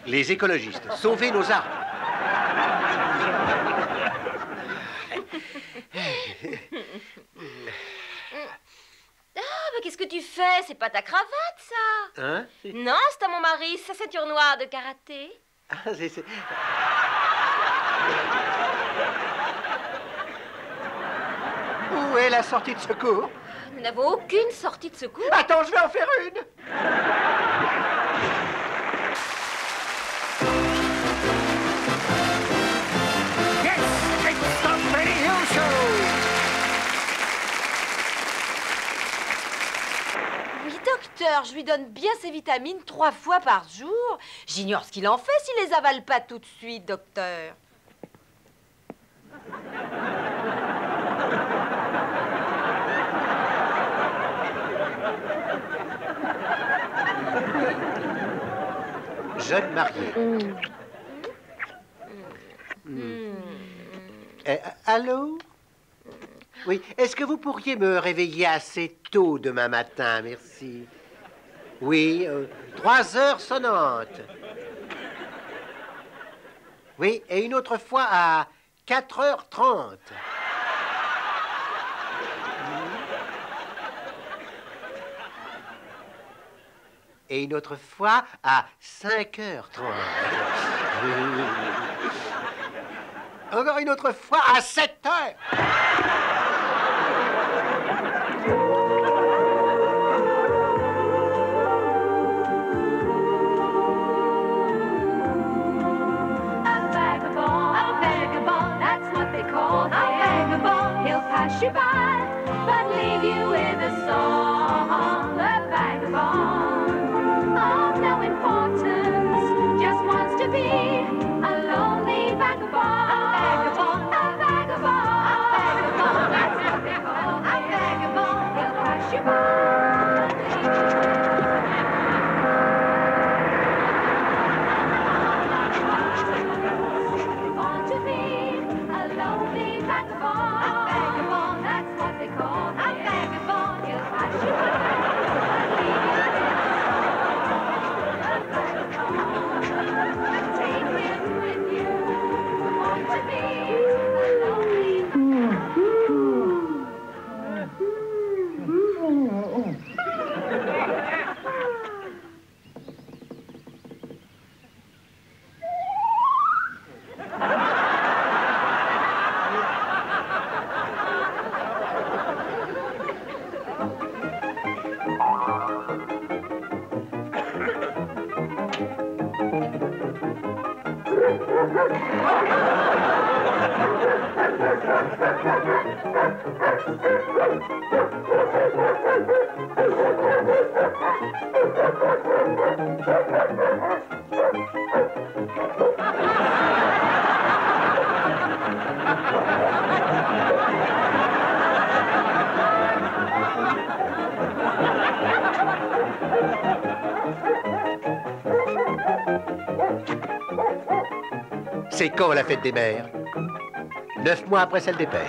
Les écologistes, sauvez nos arbres. Ah, mais qu'est-ce que tu fais? C'est pas ta cravate, ça. Hein? Non, c'est à mon mari, sa ceinture noire de karaté. Ah, c'est... Où est la sortie de secours? Nous n'avons aucune sortie de secours. Attends, je vais en faire une. Oui, docteur, je lui donne bien ses vitamines 3 fois par jour. J'ignore ce qu'il en fait s'il les avale pas tout de suite, docteur. Jeune marié. Allô? Oui, est-ce que vous pourriez me réveiller assez tôt demain matin, merci? Oui, 3 heures sonnantes. Oui, et une autre fois à 4h30. Et une autre fois à 5h30. Encore une autre fois à 7h. You by, but leave you with a song. A vagabond of no importance, just wants to be a lonely vagabond. A vagabond, a vagabond, that's what they call a vagabond. He'll pass you by. Want to be a lonely vagabond. C'est quand la fête des mères? 9 mois après celle des pères.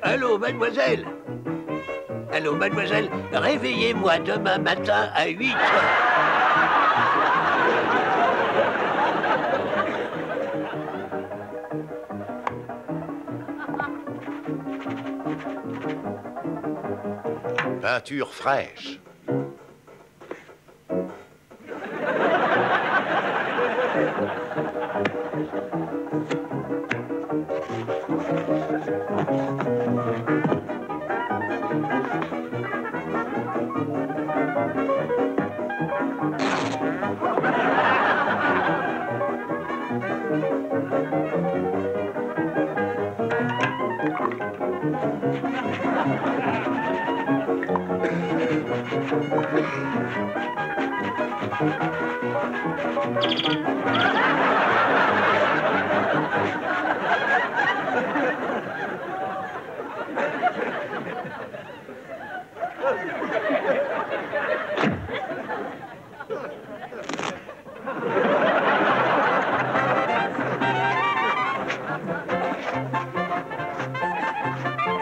Allô, mademoiselle? Allô, mademoiselle, réveillez-moi demain matin à 8 heures. Peinture fraîche.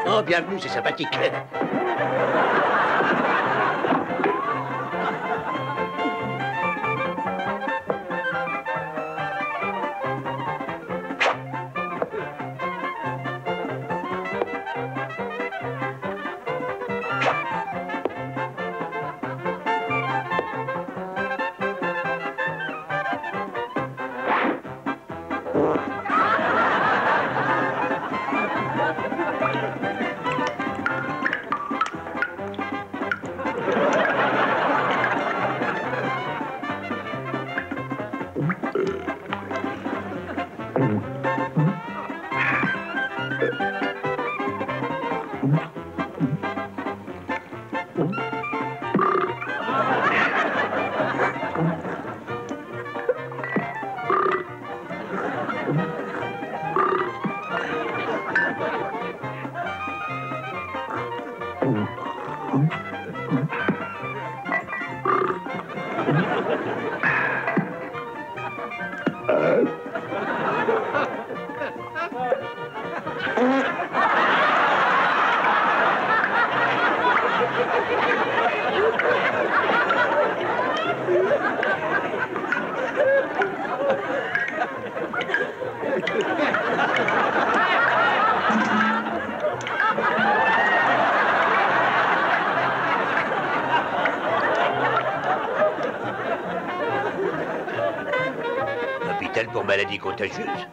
Oh, bienvenue, c'est sympathique. Hôpital pour maladies contagieuses.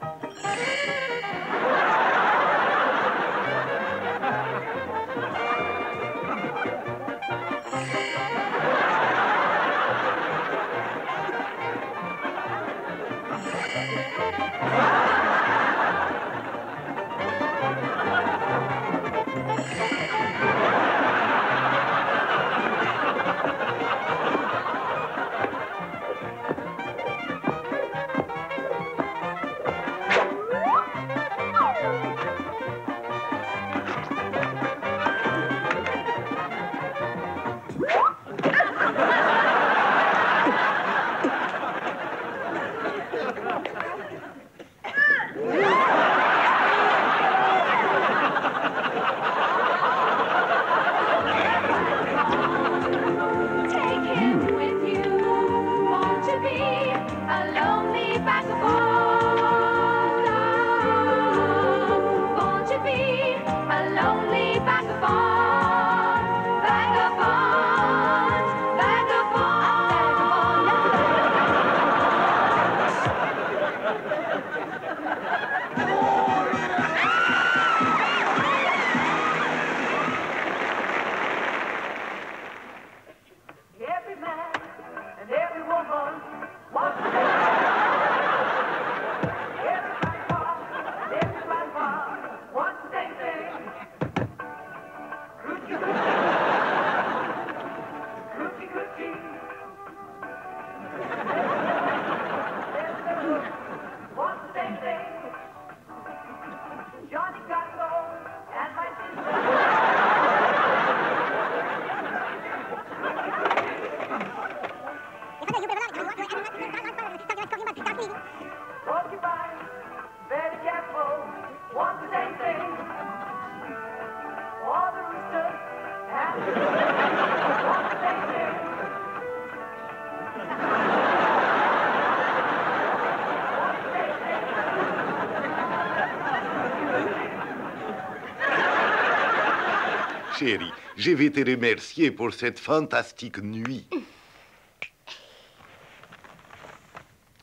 chérie, je vais te remercier pour cette fantastique nuit.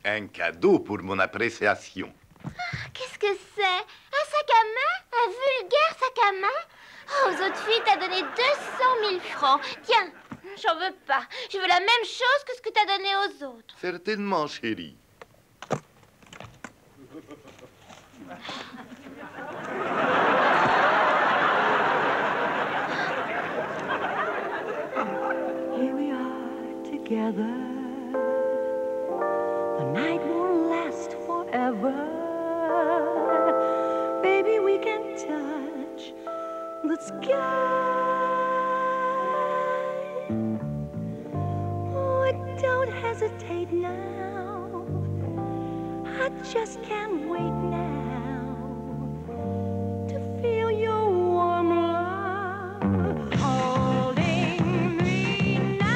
Un cadeau pour mon appréciation. Qu'est-ce que c'est? Un sac à main? Un vulgaire sac à main? Oh, aux autres filles, t'as donné 200 000 francs. Tiens, j'en veux pas. Je veux la même chose que ce que t'as donné aux autres. Certainement, chérie. Here we are together. The night won't last forever. Baby, we can touch the sky. Oh, don't hesitate now. I just can't wait now to feel your warm love holding me now.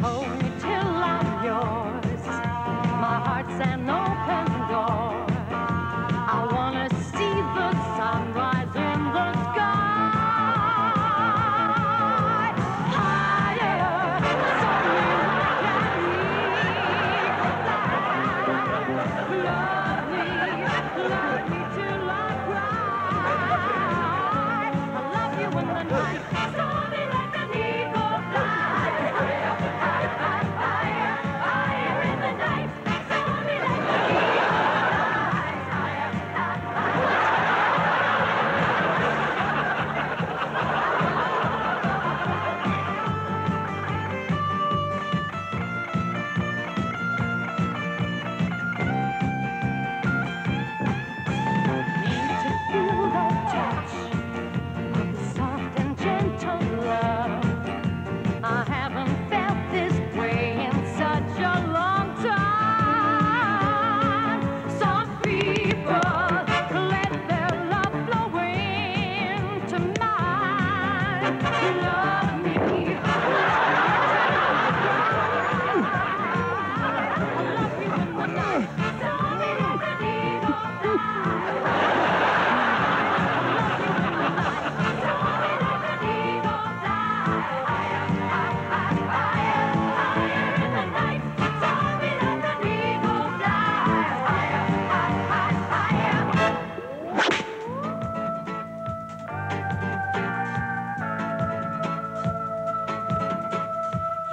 Hold me till I'm yours. My heart's an open door. I wanna see the sunrise in the sky. Higher, softly love me till I cry. I love you in the night, soar me like an eagle fly. Higher, higher, higher, higher in the night, soar me like an eagle fly. Higher, need to feel the touch of the soft and gentle love. I haven't felt this way in such a long time. Some people let their love flow into mine. Love me, I love you in the night. Soar me like an eagle fly.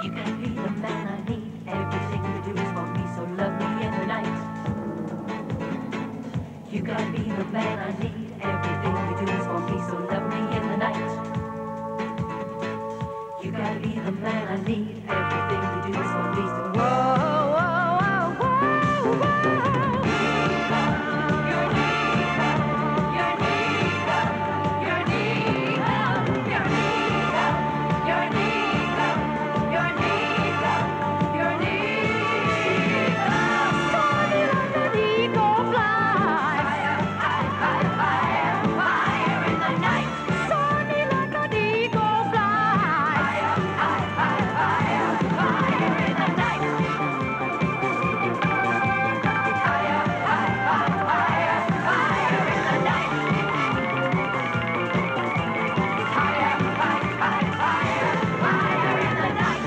You gotta be the man I need. Everything you do is for me, so love me in the night. You gotta be the man I need. Everything you do is for me, so love me in the night. You gotta be the man I need. Everything you do is for me, so whoa, whoa, whoa, whoa, whoa. You're Nico, you're Nico, you're Nico, you're Nico, you're Nico, you're Nico, you're Nico. Soar me like an eagle fly. Higher, higher, higher, higher in the night. Soar me like an eagle fly. Higher, higher, higher, higher in the night. Higher, higher, higher, higher in the night. Higher, higher, higher, higher in the night. Higher in the night.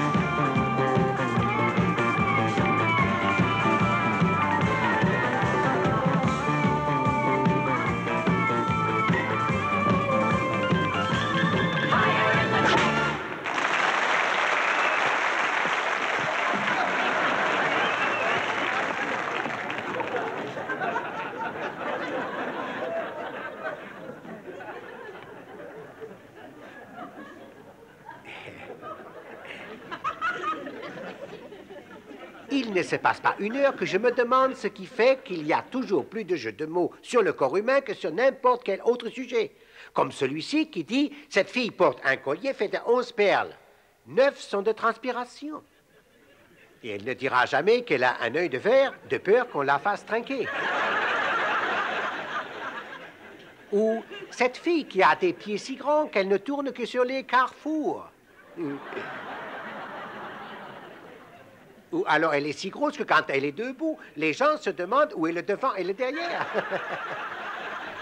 Il ne se passe pas une heure que je me demande ce qui fait qu'il y a toujours plus de jeux de mots sur le corps humain que sur n'importe quel autre sujet. Comme celui-ci qui dit « Cette fille porte un collier fait de 11 perles. 9 sont de transpiration. » Et elle ne dira jamais qu'elle a un œil de verre de peur qu'on la fasse trinquer. Ou « Cette fille qui a des pieds si grands qu'elle ne tourne que sur les carrefours. » Ou alors elle est si grosse que quand elle est debout, les gens se demandent où est le devant et le derrière.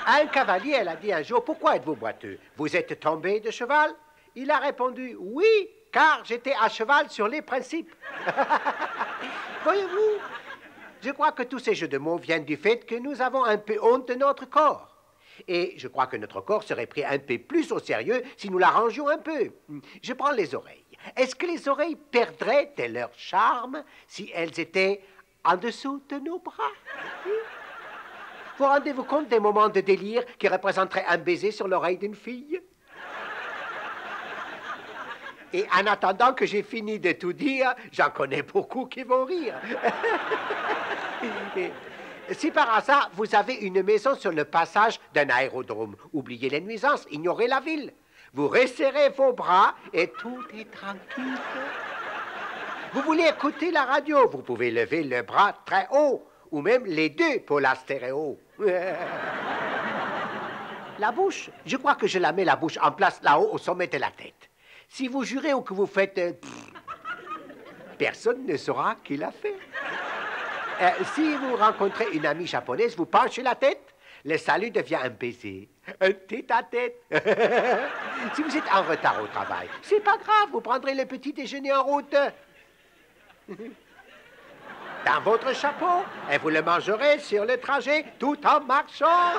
À un cavalier, elle a dit un jour, pourquoi êtes-vous boiteux? Vous êtes tombé de cheval? Il a répondu, oui, car j'étais à cheval sur les principes. Voyez-vous, je crois que tous ces jeux de mots viennent du fait que nous avons un peu honte de notre corps. Et je crois que notre corps serait pris un peu plus au sérieux si nous l'arrangions un peu. Je prends les oreilles. Est-ce que les oreilles perdraient de leur charme si elles étaient en dessous de nos bras? Vous rendez-vous compte des moments de délire qui représenteraient un baiser sur l'oreille d'une fille? Et en attendant que j'ai fini de tout dire, j'en connais beaucoup qui vont rire. Si par hasard, vous avez une maison sur le passage d'un aérodrome, oubliez les nuisances, ignorez la ville. Vous resserrez vos bras et tout est tranquille. Vous voulez écouter la radio, vous pouvez lever le bras très haut, ou même les deux pour la stéréo. La bouche, je crois que je la mets la bouche en place là-haut au sommet de la tête. Si vous jurez ou que vous faites... personne ne saura qui l'a fait. Si vous rencontrez une amie japonaise, vous penchez la tête, le salut devient un baiser, un tête-à-tête. Si vous êtes en retard au travail, c'est pas grave, vous prendrez le petit déjeuner en route. Dans votre chapeau, et vous le mangerez sur le trajet tout en marchant.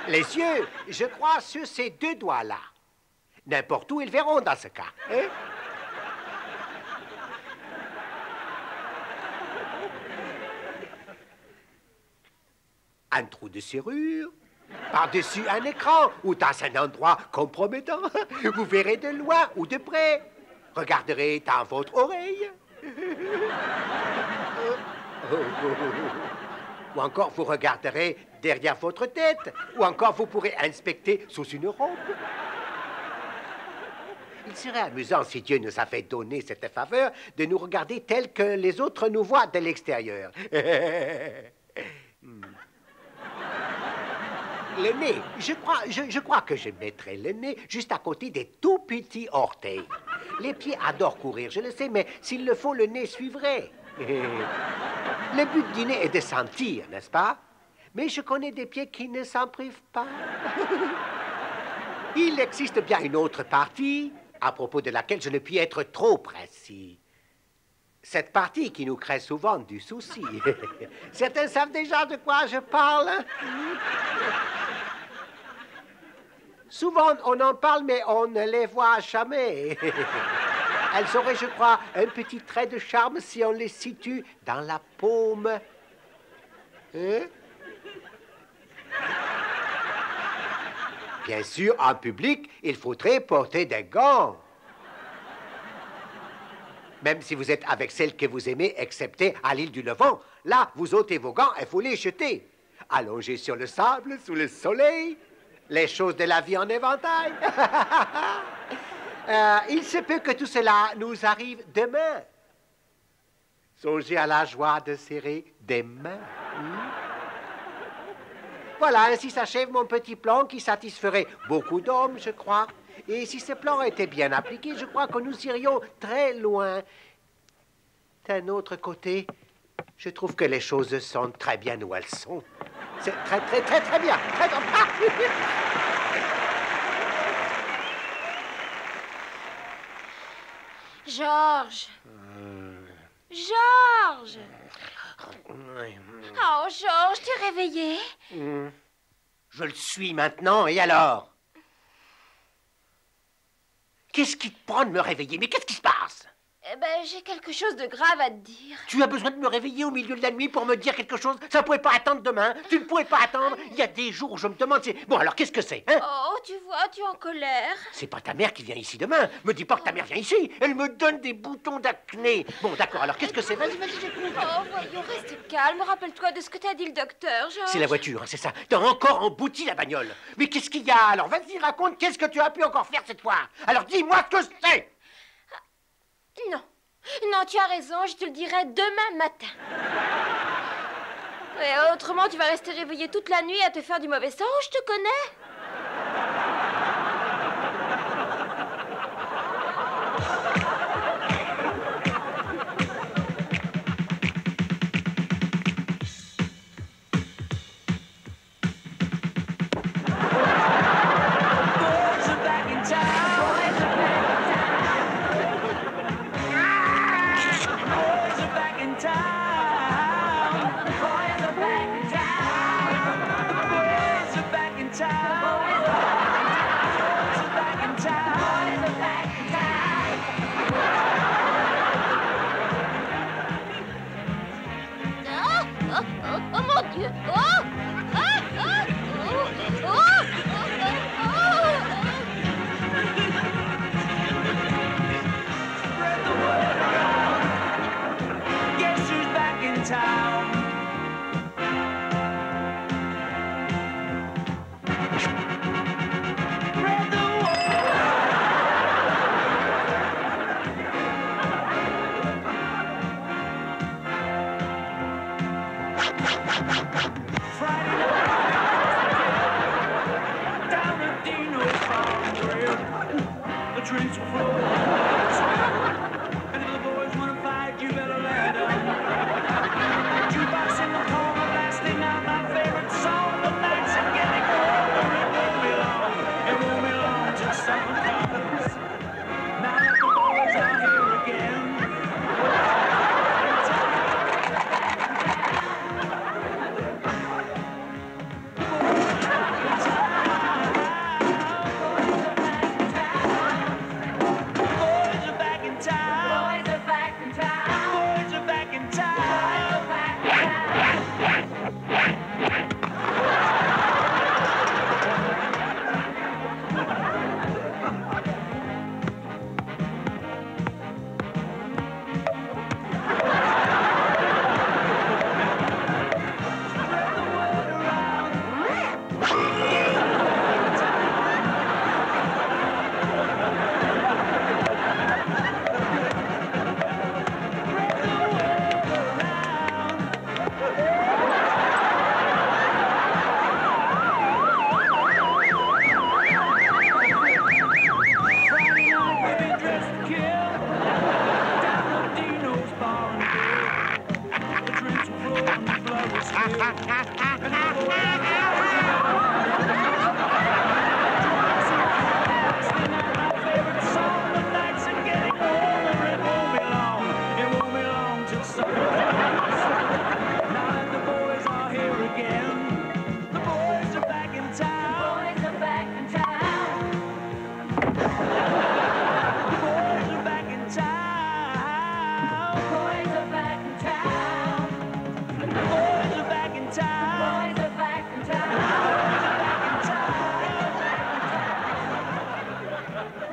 Les yeux, je crois, sur ces deux doigts-là. N'importe où ils verront dans ce cas. Hein? Un trou de serrure, par-dessus un écran ou dans un endroit compromettant. Vous verrez de loin ou de près. Regarderez dans votre oreille. Ou encore vous regarderez derrière votre tête. Ou encore vous pourrez inspecter sous une robe. Il serait amusant, si Dieu nous avait donné cette faveur, de nous regarder tels que les autres nous voient de l'extérieur. Le nez, je crois que je mettrais le nez juste à côté des tout petits orteils. Les pieds adorent courir, je le sais, mais s'il le faut, le nez suivrait. Le but du nez est de sentir, n'est-ce pas? Mais je connais des pieds qui ne s'en privent pas. Il existe bien une autre partie à propos de laquelle je ne puis être trop précis. Cette partie qui nous crée souvent du souci. Certains savent déjà de quoi je parle. Souvent, on en parle, mais on ne les voit jamais. Elles auraient, je crois, un petit trait de charme si on les situe dans la paume. Hein? Bien sûr, en public, il faudrait porter des gants. Même si vous êtes avec celle que vous aimez, excepté à l'île du Levant. Là, vous ôtez vos gants et vous les jetez. Allongés sur le sable, sous le soleil, les choses de la vie en éventail. Il se peut que tout cela nous arrive demain. Songez à la joie de serrer des mains. Voilà, ainsi s'achève mon petit plan qui satisferait beaucoup d'hommes, je crois. Et si ce plan était bien appliqué, je crois que nous irions très loin. D'un autre côté, je trouve que les choses sont très bien où elles sont. C'est très, très, très, très bien. Très bien. Ah! Georges. Georges. Oh, Georges, tu es réveillé? Je le suis maintenant, et alors? Qu'est-ce qui te prend de me réveiller? Mais qu'est-ce qui se passe? Eh ben, j'ai quelque chose de grave à te dire. Tu as besoin de me réveiller au milieu de la nuit pour me dire quelque chose? Ça ne pouvait pas attendre demain. Tu ne pouvais pas attendre. Il y a des jours où je me demande si... Bon, alors, qu'est-ce que c'est, hein? Oh, tu vois, tu es en colère. C'est pas ta mère qui vient ici demain. Me dis pas que ta mère vient ici. Elle me donne des boutons d'acné. Bon, d'accord, alors qu'est-ce que c'est? Vas-y, j'écoute. Oh, voyons, reste calme. Rappelle-toi de ce que t'as dit le docteur, Georges. C'est la voiture, hein, c'est ça. T'as encore embouti la bagnole. Mais qu'est-ce qu'il y a? Alors, vas-y, raconte, qu'est-ce que tu as pu encore faire cette fois? Alors, dis-moi ce que c'est. Non. Non, tu as raison, je te le dirai demain matin. Et autrement, tu vas rester réveillé toute la nuit à te faire du mauvais sang, je te connais. Oh mon Dieu! Oh! Guess who's back in town? Spread the Friday night, down at Dino's Farm Grill, the drinks will flow. And if the boys want to fight, you better let them. Jukebox in the corner, blasting out my favorite song. The nights are getting older, it won't be long till summer comes. Now that the boys are here again.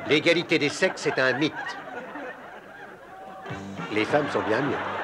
L'égalité des sexes est un mythe. Les femmes sont bien mieux.